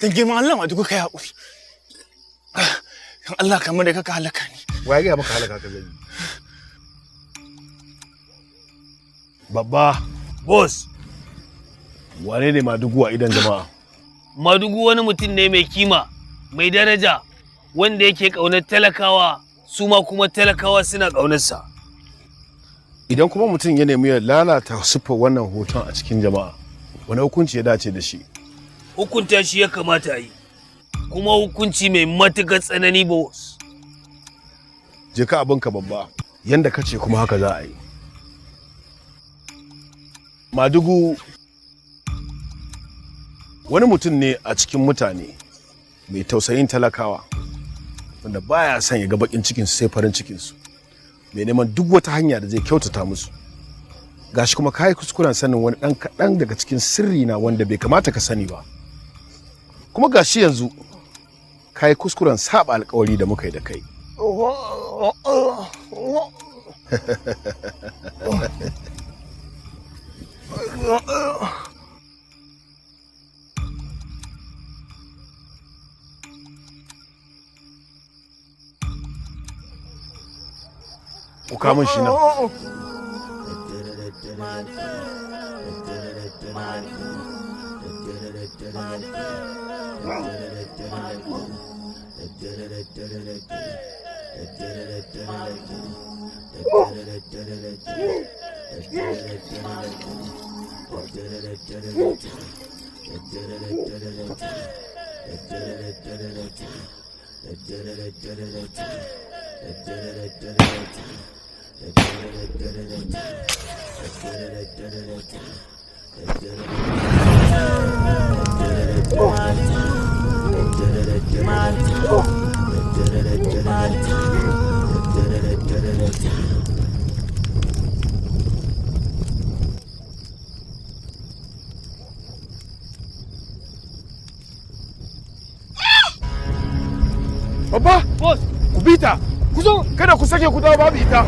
Dan girman Allah Madugu kai haƙuri. Dan Allah kamar da kaka halaka ni. Waye ga maka halaka ka zai? Babba, boss, wane ne Madugu a idan jama'a? Madugu wani mutum ne mai kima, mai daraja, wanda yake ƙaunar talakawa, su ma kuma talakawa suna ƙaunarsa. Idan kuma mutum ya nemi ya lalata siffar wannan hoton a cikin jama'a, wani hukunci ya dace da shi? Hukunta shi ya kamata a yi, kuma hukunci mai matuƙar tsanani boss. Je ka abinka babba, yanda kace kuma haka za a yi. Madugu wani mutum ne a cikin mutane mai tausayin talakawa, wanda baya son ya ga bakin cikinsu sai farin cikinsu, mai neman duk wata hanya da zai kyautata musu. Gashi kuma kai kuskuren sanin wani ɗan kaɗan daga cikin sirri na wanda bai kamata ka sani ba. Kuma gashi yanzu kai kuskuren saba alƙawari da muka yi da kai. Ku kamun shi nan. Babba! Boss! Ku bi ta! Ku zo! Kada ku sake ku dawo babu ita!